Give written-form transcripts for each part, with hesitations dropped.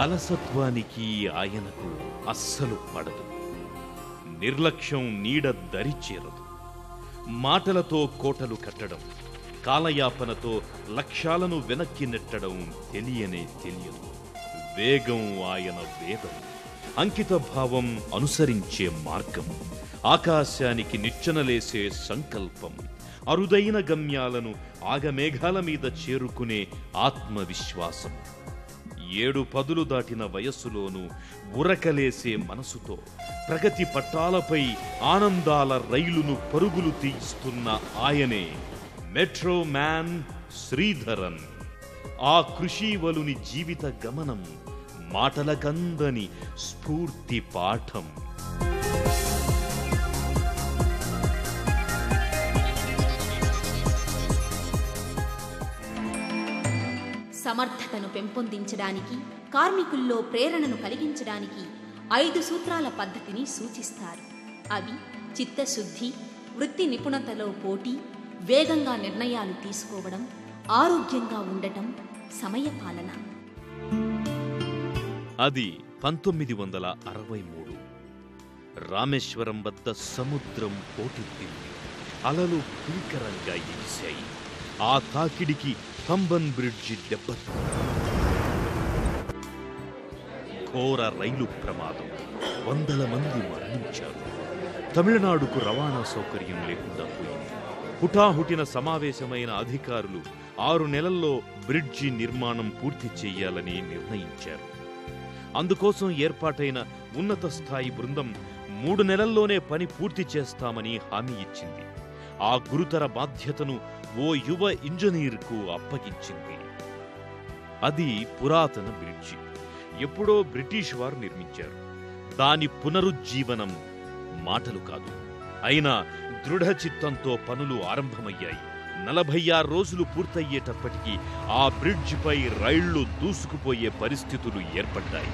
అలసత్వానికి ఆయనకు అస్సలు పడదు. నిర్లక్ష్యం నీడ దరిచేరదు. మాటలతో కోటలు కట్టడం, కాలయాపనతో లక్ష్యాలను వెనక్కి నెట్టడం తెలియనే తెలియదు. వేగం ఆయన వేదం, అంకిత భావం అనుసరించే మార్గం, ఆకాశానికి నిచ్చెనలేసే సంకల్పం, అరుదైన గమ్యాలను ఆగమేఘాల మీద చేరుకునే ఆత్మవిశ్వాసం. 7 పదులు దాటిన వయస్సులోనూ ఉరకలేసే మనసుతో ప్రగతి పట్టాలపై ఆనందాల రైలును పరుగులు తీయిస్తున్న ఆయనే మెట్రో మ్యాన్ శ్రీధరన్. ఆ కృషీవలుని జీవిత గమనం మాటలకందని స్ఫూర్తి పాఠం. సమర్థతను పెంపొందించడానికి, కార్మికుల్లో ప్రేరణను కలిగించడానికి 5 సూత్రాల పద్ధతిని సూచిస్తారు. అవి చిత్తశుద్ధి, వృత్తి నిపుణతలో పోటీ, వేగంగా నిర్ణయాలు తీసుకోవడం, ఆరోగ్యంగా ఉండటం, సమయపాలన. అది 1963. రామేశ్వరం వద్ద సముద్రం పోటెత్తింది. అలలు భీకరంగా ఎగిశాయి. ఆ తాకిడికి పంబన్ బ్రిడ్జి దెబ్బతింది. ఘోర రైలు ప్రమాదం, 100 మంది మరణించారు. తమిళనాడుకు రవాణా సౌకర్యం లేకుండా పోయింది. హుటాహుటిన సమావేశమైన అధికారులు 6 నెలల్లో బ్రిడ్జి నిర్మాణం పూర్తి చేయాలని నిర్ణయించారు. అందుకోసం ఏర్పాటైన ఉన్నత స్థాయి బృందం 3 నెలల్లోనే పని పూర్తి చేస్తామని హామీ ఇచ్చింది. ఆ గురుతర బాధ్యతను ఓ యువ ఇంజనీర్కు అప్పగించింది. అది పురాతన బ్రిడ్జి. ఎప్పుడో బ్రిటిష్ వారు నిర్మించారు. దాని పునరుజ్జీవనం మాటలు కాదు. అయినా దృఢ చిత్తంతో పనులు ఆరంభమయ్యాయి. 46 రోజులు పూర్తయ్యేటప్పటికీ ఆ బ్రిడ్జిపై రైళ్లు దూసుకుపోయే పరిస్థితులు ఏర్పడ్డాయి.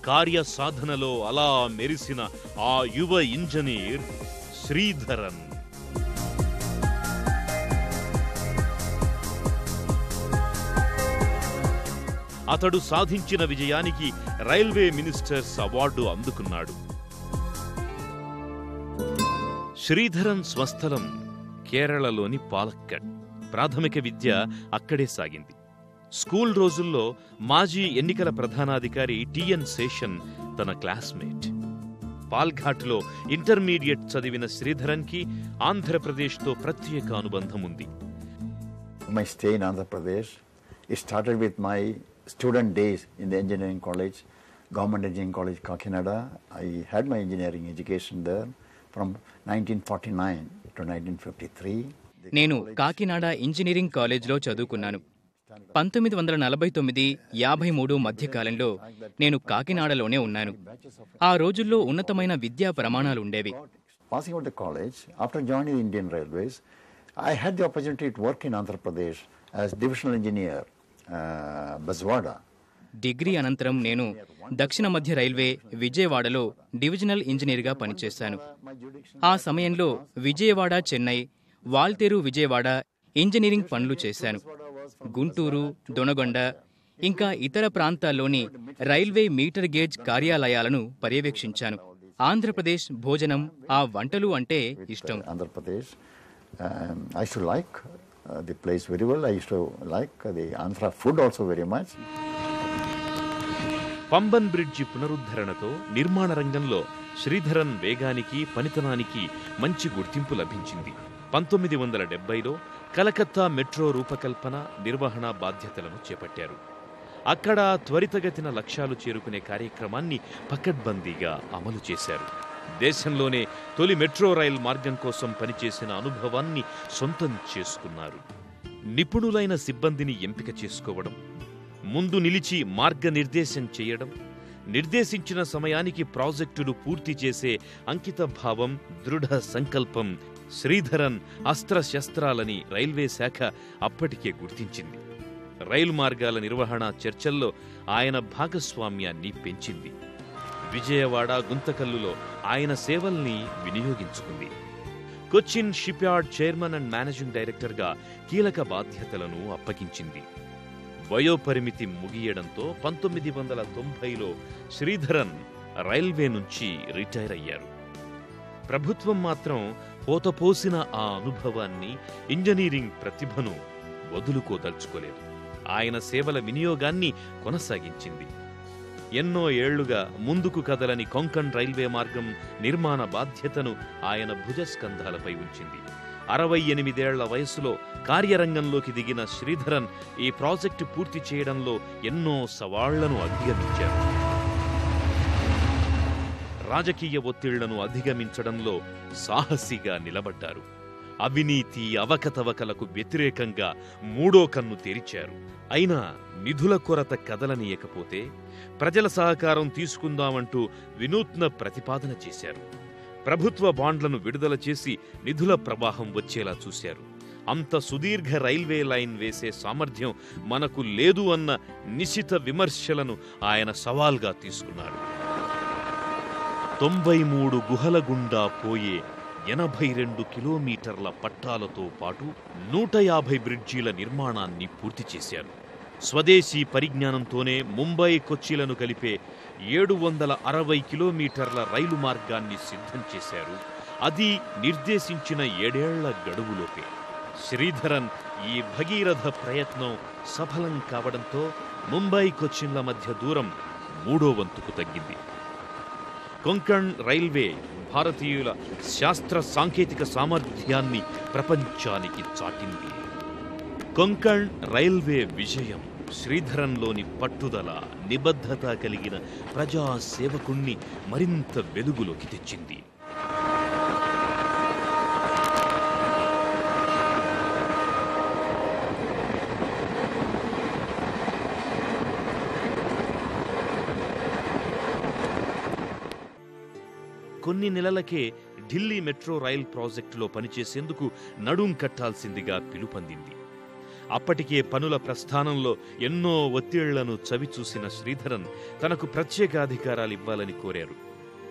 కార్యసాధనలో అలా మెరిసిన ఆ యువ ఇంజనీర్ శ్రీధరన్. అతడు సాధించిన విజయానికి రైల్వే మినిస్టర్స్ అవార్డు అందుకున్నాడు. శ్రీధరన్ స్వస్థలం కేరళలోని పాలక్కడ్. ప్రాథమిక విద్య అక్కడే సాగింది. స్కూల్ రోజుల్లో మాజీ ఎన్నికల ప్రధానాధికారి టిఎన్ శేషన్ తన క్లాస్మేట్. పాల్ఘాట్లో ఇంటర్మీడియట్ చదివిన శ్రీధరన్కి ఆంధ్రప్రదేశ్తో ప్రత్యేక అనుబంధం ఉంది. My stay in Andhra Pradesh, it started with my student days in the engineering college, Government Engineering College, Kakinada. I had my engineering education there from 1949 to 1953. నేను కాకినాడ ఇంజనీరింగ్ కాలేజ్లో చదువుకున్నాను. 1949-53 మధ్యకాలంలో నేను కాకినాడలోనే ఉన్నాను. ఆ రోజుల్లో ఉన్నతమైన విద్యా ప్రమాణాలు ఉండేవి. Passing out the college, after joining the Indian Railways, I had the opportunity to work in Andhra Pradesh as divisional engineer, Bazwada. Degree అనంతరం నేను దక్షిణ మధ్య రైల్వే విజయవాడలో డివిజనల్ ఇంజనీర్గా పనిచేశాను. ఆ సమయంలో విజయవాడ, చెన్నై, వాల్తేరు, విజయవాడ ఇంజనీరింగ్ పనులు చేశాను. గుంటూరు, దొనగొండ ఇంకా ఇతర ప్రాంతాల్లోని రైల్వే మీటర్ గేజ్ కార్యాలయాలను పర్యవేక్షించాను. ఆంధ్రప్రదేశ్ భోజనం, ఆ వంటలు అంటే ఇష్టం. Andhra Pradesh, I used to like the place very well. I used to like the Andhra food also very much. Pamban bridge పునరుద్ధరణతో నిర్మాణ రంగంలో శ్రీధరన్ వేగానికి, పనితనానికి మంచి గుర్తింపు లభించింది. 1970లో కలకత్తా మెట్రో రూపకల్పన, నిర్వహణ బాధ్యతలను చేపట్టారు. అక్కడ త్వరితగతిన లక్ష్యాలు చేరుకునే కార్యక్రమాన్ని పకడ్బందీగా అమలు చేశారు. దేశంలోనే తొలి మెట్రో రైల్ మార్గం కోసం పనిచేసిన అనుభవాన్ని సొంతం చేసుకున్నారు. నిపుణులైన సిబ్బందిని ఎంపిక చేసుకోవడం, ముందు నిలిచి మార్గనిర్దేశం చేయడం, నిర్దేశించిన సమయానికి ప్రాజెక్టులు పూర్తి చేసే అంకిత భావం, దృఢ సంకల్పం శ్రీధరన్ అస్త్రశస్త్రాలని రైల్వే శాఖ అప్పటికే గుర్తించింది. రైలు మార్గాల నిర్వహణ చర్చల్లో ఆయన భాగస్వామ్యాన్ని పెంచింది. విజయవాడ, గుంతకల్లులో ఆయన సేవల్ని వినియోగించుకుంది. Cochin shipyard chairman and managing డైరెక్టర్గా కీలక బాధ్యతలను అప్పగించింది. వయోపరిమితి ముగియడంతో 1990లో శ్రీధరన్ రైల్వే నుంచి రిటైర్ అయ్యారు. ప్రభుత్వం మాత్రం పోతపోసిన ఆ అనుభవాన్ని, ఇంజనీరింగ్ ప్రతిభను వదులుకోదలుచుకోలేదు. ఆయన సేవల వినియోగాన్ని కొనసాగించింది. ఎన్నో ఏళ్లుగా ముందుకు కదలని కొంకణ్ రైల్వే మార్గం నిర్మాణ బాధ్యతను ఆయన భుజస్కంధాలపై ఉంచింది. 68 ఏళ్ల వయసులో కార్యరంగంలోకి దిగిన శ్రీధరన్ ఈ ప్రాజెక్టు పూర్తి చేయడంలో ఎన్నో సవాళ్లను అధిగమించారు. రాజకీయ ఒత్తిళ్లను అధిగమించడంలో సాహసిగా నిలబడ్డారు. అవినీతి, అవకతవకలకు వ్యతిరేకంగా మూడో కన్ను తెరిచారు. అయినా నిధుల కొరత కదలనీయకపోతే ప్రజల సహకారం తీసుకుందామంటూ వినూత్న ప్రతిపాదన చేశారు. ప్రభుత్వ బాండ్లను విడుదల చేసి నిధుల ప్రవాహం వచ్చేలా చూశారు. అంత సుదీర్ఘ రైల్వే లైన్ వేసే సామర్థ్యం మనకు లేదు అన్న నిశిత విమర్శలను ఆయన సవాల్గా తీసుకున్నారు. 93 గుహల గుండా పోయే 82 కిలోమీటర్ల పట్టాలతో పాటు 150 బ్రిడ్జీల నిర్మాణాన్ని పూర్తి చేశారు. స్వదేశీ పరిజ్ఞానంతోనే ముంబై, కొచ్చిలను కలిపే 760 కిలోమీటర్ల రైలు మార్గాన్ని సిద్ధం చేశారు. అది నిర్దేశించిన 7 ఏళ్ల గడువులోపే. శ్రీధరన్ ఈ భగీరథ ప్రయత్నం సఫలం కావడంతో ముంబై, కొచ్చిన్ల మధ్య దూరం 3వ వంతుకు తగ్గింది. కొంకణ్ రైల్వే భారతీయుల శాస్త్ర సాంకేతిక సామర్థ్యాన్ని ప్రపంచానికి చాటింది. కొంకణ్ రైల్వే విజయం శ్రీధరన్లోని పట్టుదల, నిబద్ధత కలిగిన ప్రజాసేవకుణ్ణి మరింత వెలుగులోకి తెచ్చింది. కొన్ని నెలలకే ఢిల్లీ మెట్రో రైల్ ప్రాజెక్టులో పనిచేసేందుకు నడుం కట్టాల్సిందిగా పిలుపొందింది. అప్పటికే పనుల ప్రస్థానంలో ఎన్నో ఒత్తిళ్లను చవిచూసిన శ్రీధరన్ తనకు ప్రత్యేక అధికారాలు ఇవ్వాలని కోరారు.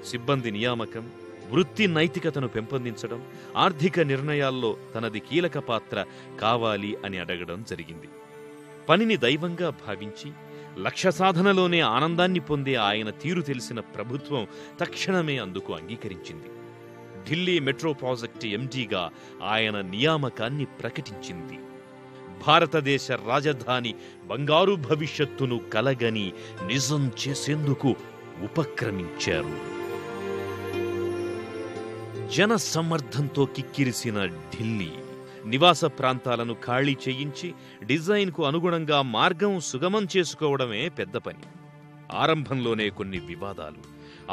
సిబ్బంది నియామకం, వృత్తి నైతికతను పెంపొందించడం, ఆర్థిక నిర్ణయాల్లో తనది కీలక పాత్ర కావాలి అని అడగడం జరిగింది. పనిని దైవంగా భావించి లక్ష్య సాధనలోనే ఆనందాన్ని పొందే ఆయన తీరు తెలిసిన ప్రభుత్వం తక్షణమే అందుకు అంగీకరించింది. ఢిల్లీ మెట్రో ప్రాజెక్టు ఎండీగా ఆయన నియామకాన్ని ప్రకటించింది. భారతదేశ రాజధాని బంగారు భవిష్యత్తును కలగని నిజం చేసేందుకు ఉపక్రమించారు. జన సమ్మర్దంతో కిక్కిరిసిన ఢిల్లీ నివాస ప్రాంతాలను ఖాళీ చేయించి డిజైన్కు అనుగుణంగా మార్గం సుగమం చేసుకోవడమే పెద్ద పని. ఆరంభంలోనే కొన్ని వివాదాలు,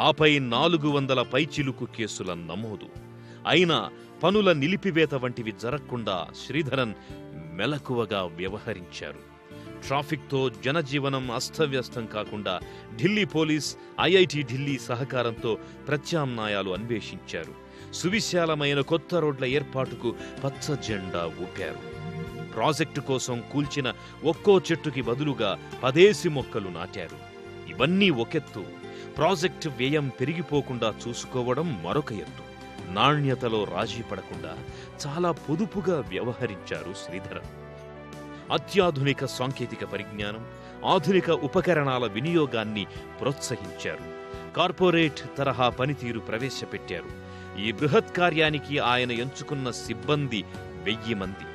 ఆపై 400 పైచిలుకు కేసుల నమోదు. అయినా పనుల నిలిపివేత వంటివి జరగకుండా శ్రీధరన్ మెలకువగా వ్యవహరించారు. ట్రాఫిక్తో జనజీవనం అస్తవ్యస్తం కాకుండా ఢిల్లీ పోలీస్, ఐఐటి ఢిల్లీ సహకారంతో ప్రత్యామ్నాయాలు అన్వేషించారు. సువిశాలమైన కొత్త రోడ్ల ఏర్పాటుకు పచ్చ జెండా ఊపారు. ప్రాజెక్టు కోసం కూల్చిన ఒక్కో చెట్టుకి బదులుగా 10 మొక్కలు నాటారు. ఇవన్నీ ఒకెత్తు, ప్రాజెక్టు వ్యయం పెరిగిపోకుండా చూసుకోవడం మరొక ఎత్తు. నాణ్యతలో రాజీ పడకుండా చాలా పొదుపుగా వ్యవహరించారు శ్రీధరన్. అత్యాధునిక సాంకేతిక పరిజ్ఞానం, ఆధునిక ఉపకరణాల వినియోగాన్ని ప్రోత్సహించారు. కార్పొరేట్ తరహా పనితీరు ప్రవేశపెట్టారు. ఈ బృహత్ కార్యానికి ఆయన ఎంచుకున్న సిబ్బంది 1000 మంది.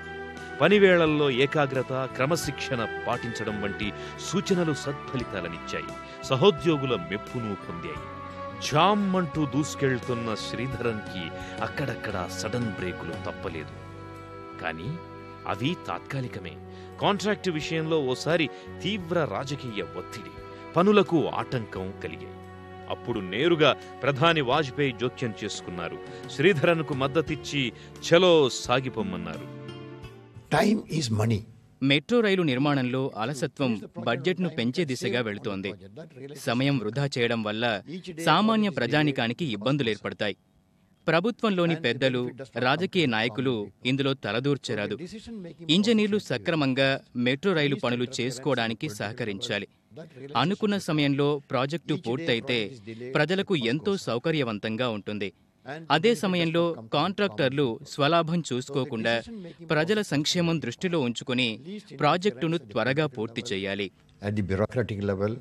పనివేళల్లో ఏకాగ్రత, క్రమశిక్షణ పాటించడం వంటి సూచనలు సత్ఫలితాలనిచ్చాయి. సహోద్యోగుల మెప్పును పొందాయి. జామ్ అంటూ దూసుకెళ్తున్న శ్రీధరన్కి అక్కడక్కడ సడన్ బ్రేకులు తప్పలేదు. కానీ అవి తాత్కాలికమే. కాంట్రాక్టు విషయంలో ఓసారి తీవ్ర రాజకీయ ఒత్తిడి, పనులకు ఆటంకం కలిగాయి. అప్పుడు నేరుగా ప్రధాని వాజ్పేయి జోక్యం చేసుకున్నారు. శ్రీధరన్కు మద్దతిచ్చి చలో సాగిపోమ్మన్నారు. Time is money. Metro rail నిర్మాణంలో అలసత్వం బడ్జెట్ను పెంచే దిశగా వెళుతోంది. సమయం వృధా చేయడం వల్ల సామాన్య ప్రజానికానికి ఇబ్బందులేర్పడతాయి. ప్రభుత్వంలోని పెద్దలు, రాజకీయ నాయకులు ఇందులో తలదూర్చరాదు. ఇంజనీర్లు సక్రమంగా మెట్రో రైలు పనులు చేసుకోవడానికి సహకరించాలి. అనుకున్న సమయంలో ప్రాజెక్టు పూర్తయితే ప్రజలకు ఎంతో సౌకర్యవంతంగా ఉంటుంది. అదే సమయంలో కాంట్రాక్టర్లు స్వలాభం చూసుకోకుండా ప్రజల సంక్షేమం దృష్టిలో ఉంచుకుని ప్రాజెక్టును త్వరగా పూర్తి చేయాలి. At the bureaucratic level,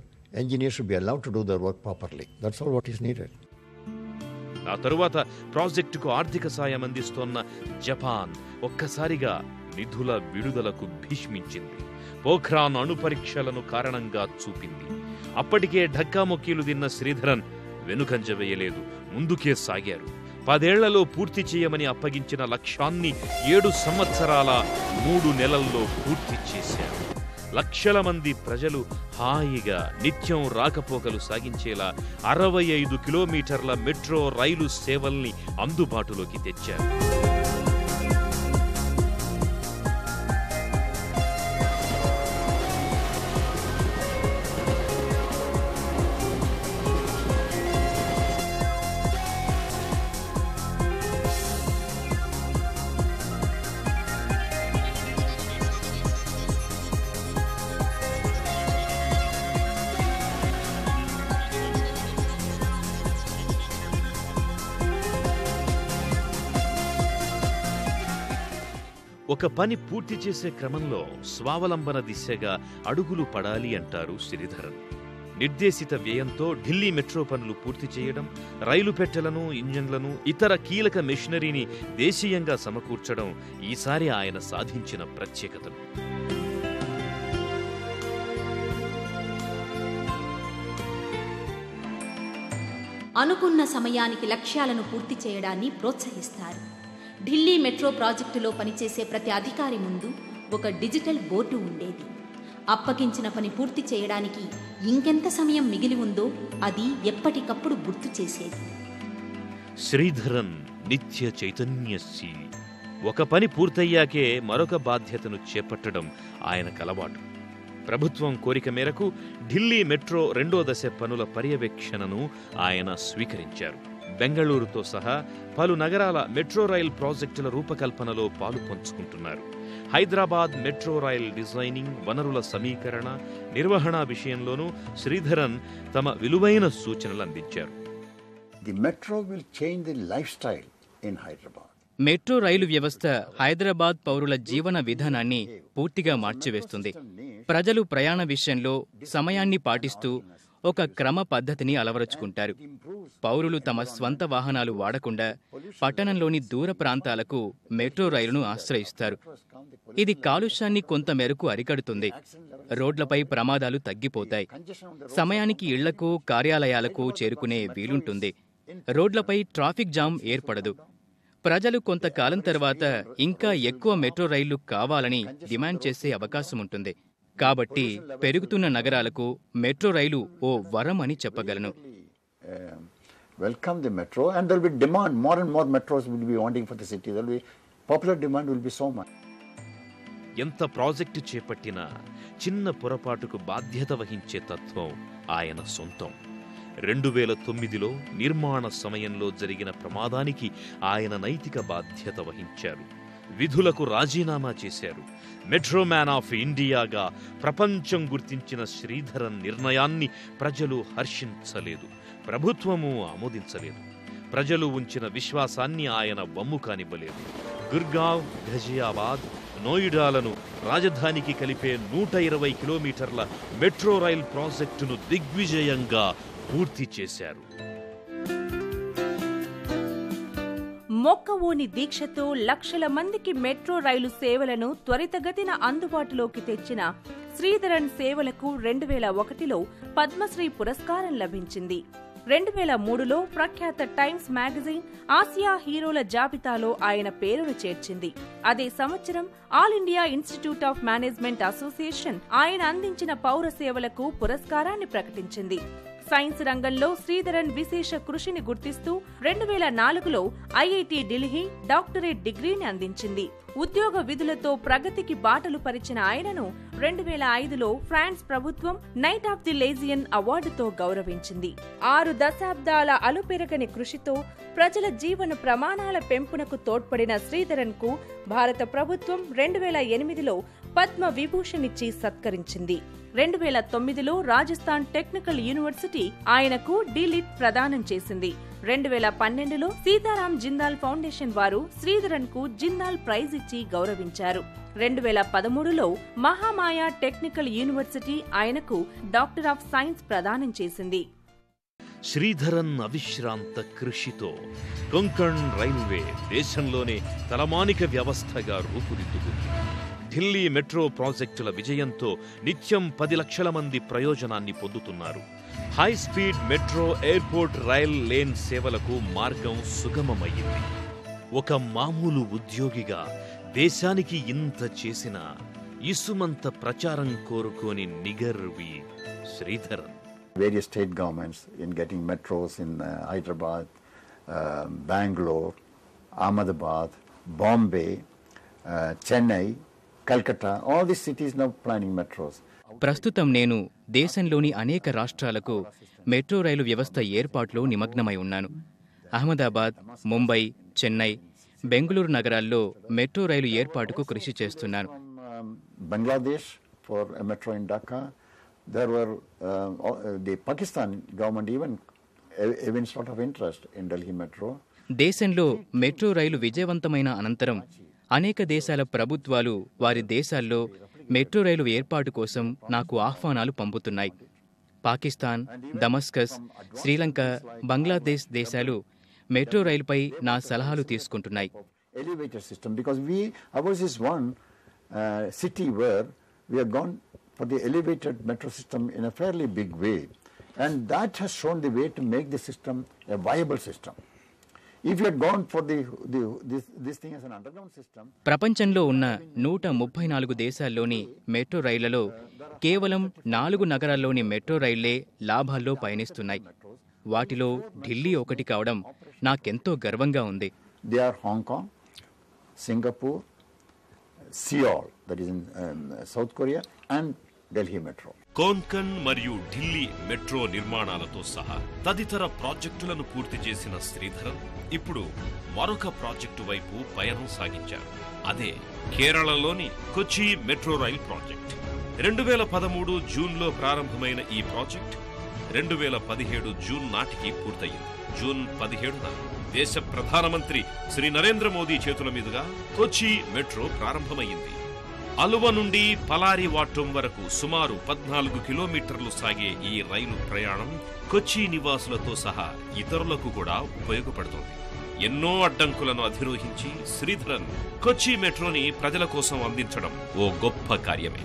engineers should be allowed to do their work properly. That's all what is needed. ఆ తరువాత ప్రాజెక్టుకు ఆర్థిక సాయం అందిస్తోన్న జపాన్ ఒక్కసారిగా నిధుల విడుదలకు భీష్మించింది. పోఖ్రాన్ అణు పరీక్షలను కారణంగా చూపింది. అప్పటికే ఢక్కామొక్కీలు తిన్న శ్రీధరన్ వెనుకంజ వేయలేదు, ముందుకే సాగారు. 10 ఏళ్లలో పూర్తి చేయమని అప్పగించిన లక్ష్యాన్ని 7 సంవత్సరాల 3 నెలల్లో పూర్తి చేశారు. లక్షల మంది ప్రజలు హాయిగా నిత్యం రాకపోకలు సాగించేలా 65 కిలోమీటర్ల మెట్రో రైలు సేవల్ని అందుబాటులోకి తెచ్చారు. ఒక పని పూర్తి చేసే క్రమంలో స్వావలంబన దిశగా అడుగులు పడాలి అంటారు శ్రీధరన్. నిర్దేశిత వ్యయంతో ఢిల్లీ మెట్రో పనులు పూర్తి చేయడం, రైలు పెట్టెలను, ఇంజన్లను, ఇతర కీలక మెషినరీని దేశీయంగా సమకూర్చడం ఈసారి ఆయన సాధించిన ప్రత్యేకతలు. అనుకున్న సమయానికి లక్ష్యాలను పూర్తి చేయడాన్ని ప్రోత్సహిస్తారు. ఢిల్లీ మెట్రో ప్రాజెక్టులో పనిచేసే ప్రతి అధికారి ముందు ఒక డిజిటల్ బోర్డు ఉండేది. అప్పగించిన పని పూర్తి చేయడానికి ఇంకెంత సమయం మిగిలి ఉందో అది ఎప్పటికప్పుడు గుర్తు చేసేది. శ్రీధరన్ నిత్య చైతన్యశీలి. ఒక పని పూర్తయ్యాకే మరొక బాధ్యతను చేపట్టడం ఆయన కలవాటు. ప్రభుత్వం కోరిక మేరకు ఢిల్లీ మెట్రో 2వ దశ పనుల పర్యవేక్షణను ఆయన స్వీకరించారు. బెంగళూరుతో సహా పలు నగరాల మెట్రో రైల్ ప్రాజెక్టుల రూపకల్పనలో పాలు పంచుకుంటున్నారు. హైదరాబాద్ మెట్రో రైల్ డిజైనింగ్, వనరుల సమీకరణ, నిర్వహణ విషయంలోనూ శ్రీధరన్ తమ విలువైన సూచనలు అందించారు. The metro will change the lifestyle in Hyderabad. Metro rail వ్యవస్థ హైదరాబాద్ పౌరుల జీవన విధానాన్ని పూర్తిగా మార్చివేస్తుంది. ప్రజలు ప్రయాణ విషయంలో సమయాన్ని పాటిస్తూ ఒక క్రమ పద్ధతిని అలవరుచుకుంటారు. పౌరులు తమ స్వంత వాహనాలు వాడకుండా పట్టణంలోని దూర ప్రాంతాలకు మెట్రో రైలును ఆశ్రయిస్తారు. ఇది కాలుష్యాన్ని కొంతమేరకు అరికడుతుంది. రోడ్లపై ప్రమాదాలు తగ్గిపోతాయి. సమయానికి ఇళ్లకు, కార్యాలయాలకు చేరుకునే వీలుంటుంది. రోడ్లపై ట్రాఫిక్ జామ్ ఏర్పడదు. ప్రజలు కొంతకాలం తర్వాత ఇంకా ఎక్కువ మెట్రో రైళ్లు కావాలని డిమాండ్ చేసే అవకాశం ఉంటుంది. కాబట్టి పెరుగుతున్న నగరాలకు మెట్రో రైలు ఓ వరం అని చెప్పగలను. Welcome the metro, and there will be demand. More and more metros will be wanting for the city. There will be popular demand will be so much. ఎంత ప్రాజెక్టు చేపట్టినా చిన్న పొరపాటుకు బాధ్యత వహించే తత్వం ఆయన సొంతం. 2009లో నిర్మాణ సమయంలో జరిగిన ప్రమాదానికి ఆయన నైతిక బాధ్యత వహించారు. విధులకు రాజీనామా చేశారు. మెట్రో మ్యాన్ ఆఫ్ ఇండియాగా ప్రపంచం గుర్తించిన శ్రీధరన్ నిర్ణయాన్ని ప్రజలు హర్షించలేదు, ప్రభుత్వము ఆమోదించలేదు. ప్రజలు ఉంచిన విశ్వాసాన్ని ఆయన వమ్ము కానివ్వలేదు. గుర్గావ్, ఘజియాబాద్, నోయిడాలను రాజధానికి కలిపే 120 కిలోమీటర్ల మెట్రో రైల్ ప్రాజెక్టును దిగ్విజయంగా పూర్తి చేశారు. మొక్కవోని దీక్షతో లక్షల మందికి మెట్రో రైలు సేవలను త్వరితగతిన అందుబాటులోకి తెచ్చిన శ్రీధరన్ సేవలకు 2001లో పద్మశ్రీ పురస్కారం లభించింది. 2003లో ప్రఖ్యాత టైమ్స్ మ్యాగజైన్ ఆసియా హీరోల జాబితాలో ఆయన పేరును చేర్చింది. అదే సంవత్సరం all India institute of management association ఆయన అందించిన పౌర సేవలకు పురస్కారాన్ని ప్రకటించింది. సైన్స్ రంగంలో శ్రీధరన్ విశేష కృషిని గుర్తిస్తూ 2004లో ఐఐటి ఢిల్లీ డాక్టరేట్ డిగ్రీని అందించింది. ఉద్యోగ విధులతో ప్రగతికి బాటలు పరిచిన ఆయనను 2005లో ఫ్రాన్స్ ప్రభుత్వం నైట్ ఆఫ్ ది లేజియన్ అవార్డుతో గౌరవించింది. 6 దశాబ్దాల అలుపెరగని కృషితో ప్రజల జీవన ప్రమాణాల పెంపునకు తోడ్పడిన శ్రీధరన్ కు భారత ప్రభుత్వం 2008లో పద్మ విభూషణ్ ఇచ్చి సత్కరించింది. 2009లో రాజస్థాన్ టెక్నికల్ యూనివర్సిటీ ఆయనకు డీలిట్ ప్రదానం చేసింది. 2012లో సీతారాం జిందాల్ ఫౌండేషన్ వారు శ్రీధరన్ కు జిందాల్ ప్రైజ్ ఇచ్చి గౌరవించారు. 2013లో మహామాయ టెక్నికల్ యూనివర్సిటీ ఆయనకు డాక్టర్ ఆఫ్ సైన్స్ ప్రదానం చేసింది. శ్రీధరన్ అవిశ్రాంత కృషితో కొంకణ్ రైల్వే దేశంలోనే తలమానిక వ్యవస్థగా రూపుదిద్దుకుంది. ఢిల్లీ మెట్రో ప్రాజెక్టుల విజయంతో నిత్యం 10 లక్షల మంది ప్రయోజనాన్ని పొందుతున్నారు. High speed metro, airport, rail lane సేవలకు మార్గం సుగమమయ్యింది. ఒక మామూలు ఉద్యోగిగా దేశానికి ఇంత చేసిన ఇసుమంత ప్రచారం కోరుకోని నిగర్వి Sridharan. Various state governments in getting metros in Hyderabad, Bangalore, Ahmedabad, Bombay, Chennai, Calcutta, all these cities now planning metros. ప్రస్తుతం నేను దేశంలోని అనేక రాష్ట్రాలకు మెట్రో రైలు వ్యవస్థ ఏర్పాటులో నిమగ్నమై ఉన్నాను. అహ్మదాబాద్, ముంబై, చెన్నై, బెంగళూరు నగరాల్లో మెట్రో రైలు ఏర్పాటుకు కృషి చేస్తున్నాను. Bangladesh for a metro in Dhaka. There were the Pakistan government even evinced sort of interest in Delhi metro. దేశంలో మెట్రో రైలు విజయవంతమైన అనంతరం అనేక దేశాల ప్రభుత్వాలు వారి దేశాల్లో మెట్రో రైలు ఏర్పాటు కోసం నాకు ఆహ్వానాలు పంపుతున్నాయి. పాకిస్తాన్, దమస్కస్, శ్రీలంక, బంగ్లాదేశ్ దేశాలు మెట్రో రైలుపై నా సలహాలు తీసుకుంటున్నాయి. Elevated system, because ours is one city where we have gone for the elevated metro system in a fairly big way, and that has shown the way to make the system a viable system. If you had gone for this thing as an underground system. ప్రపంచంలో ఉన్న 134 దేశాల్లోని metro రైళ్లలో కేవలం 4 నగరాల్లోని metro రైళ్లే లాభాల్లో పయనిస్తున్నాయి. వాటిలో ఢిల్లీ ఒకటి కావడం నాకెంతో గర్వంగా ఉంది. They are Hong Kong, Singapore, Seoul, that is in South Korea, and Delhi Metro. Konkan మరియు ఢిల్లీ మెట్రో నిర్మాణాలతో సహా తదితర ప్రాజెక్టులను పూర్తి చేసిన శ్రీధరన్ ఇప్పుడు మరొక ప్రాజెక్టు వైపు పయనం సాగించారు. అదే కేరళలోని కొచ్చి మెట్రో రైల్ ప్రాజెక్ట్. 2013 జూన్లో ప్రారంభమైన ఈ ప్రాజెక్ట్ 2017 జూన్ నాటికి పూర్తయింది. జూన్ 17న దేశ ప్రధానమంత్రి శ్రీ నరేంద్ర మోదీ చేతుల మీదుగా కొచ్చి మెట్రో ప్రారంభమైంది. అలువ నుండి పలారివాటం వరకు సుమారు 14 కిలోమీటర్లు సాగే ఈ రైలు ప్రయాణం కొచ్చి నివాసులతో సహా ఇతరులకు కూడా ఉపయోగపడుతోంది. ఎన్నో అడ్డంకులను అధిరోహించి శ్రీధరన్ కొచ్చి మెట్రోని ప్రజల కోసం అందించడం ఓ గొప్ప కార్యమే.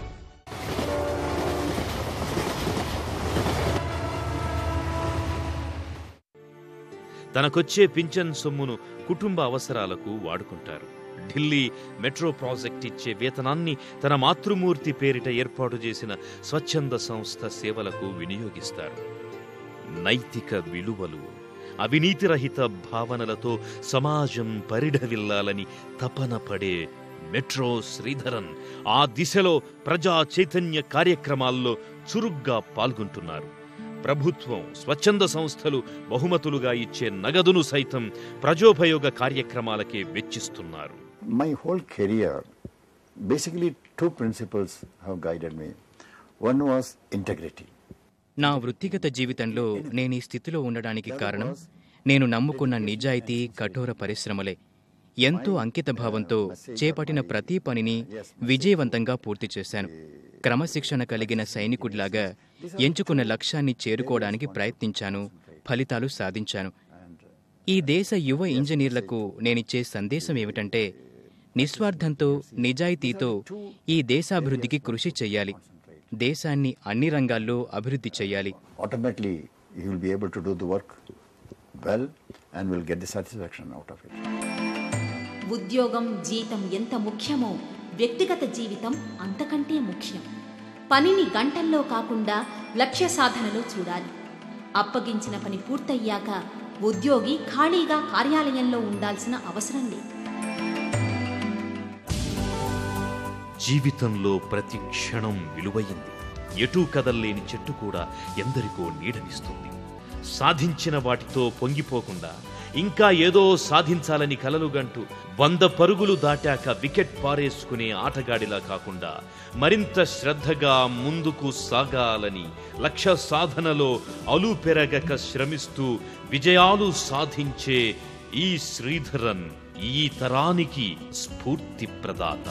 తనకొచ్చే పింఛన్ సొమ్మును కుటుంబ అవసరాలకు వాడుకుంటారు. ఢిల్లీ మెట్రో ప్రాజెక్ట్ ఇచ్చే వేతనాన్ని తన మాతృమూర్తి పేరిట ఏర్పాటు చేసిన స్వచ్ఛంద సంస్థ సేవలకు వినియోగిస్తారు. నైతిక విలువలు, అవినీతిరహిత భావనలతో సమాజం పరిఢవిల్లాలని తపన పడే మెట్రో శ్రీధరన్ ఆ దిశలో ప్రజా చైతన్య కార్యక్రమాల్లో చురుగ్గా పాల్గొంటున్నారు. ప్రభుత్వం, స్వచ్ఛంద సంస్థలు బహుమతులుగా ఇచ్చే నగదును సైతం ప్రజోపయోగ కార్యక్రమాలకే వెచ్చిస్తున్నారు. My whole career, basically 2 principles have guided me. One was integrity. నా వృత్తిగత జీవితంలో నేను ఈ స్థితిలో ఉండడానికి కారణం నేను నమ్ముకున్న నిజాయితీ, కఠోర పరిశ్రమలే. ఎంతో అంకితభావంతో చేపట్టిన ప్రతి పనిని విజయవంతంగా పూర్తి చేశాను. క్రమశిక్షణ కలిగిన సైనికుడిలాగా ఎంచుకున్న లక్ష్యాన్ని చేరుకోవడానికి ప్రయత్నించాను, ఫలితాలు సాధించాను. ఈ దేశ యువ ఇంజనీర్లకు నేనిచ్చే సందేశం ఏమిటంటే, నిస్వార్థంతో, నిజాయితీతో ఈ దేశాభివృద్ధికి కృషి చెయ్యాలి. దేశాన్ని అన్ని రంగాల్లో అభివృద్ధి చెయ్యాలి. Ultimately, you will be able to do the work well and will get the satisfaction out of it. ఉద్యోగం, జీతం ఎంత ముఖ్యమో వ్యక్తిగత జీవితం అంతకంటే ముఖ్యం. పనిని గంటల్లో కాకుండా లక్ష్య సాధనలో చూడాలి. అప్పగించిన పని పూర్తయ్యాక ఉద్యోగి ఖాళీగా కార్యాలయంలో ఉండాల్సిన అవసరం లేదు. జీవితంలో ప్రతి క్షణం విలువైంది. ఎటూ కదల్లేని చెట్టు కూడా ఎందరికో నీడనిస్తుంది. సాధించిన వాటితో పొంగిపోకుండా ఇంకా ఏదో సాధించాలని కలలుగంటూ 100 పరుగులు దాటాక వికెట్ పారేసుకునే ఆటగాడిలా కాకుండా మరింత శ్రద్ధగా ముందుకు సాగాలని లక్ష్య సాధనలో అలుపెరగక శ్రమిస్తూ విజయాలు సాధించే ఈ శ్రీధరన్ ఈ తరానికి స్ఫూర్తి ప్రదాత.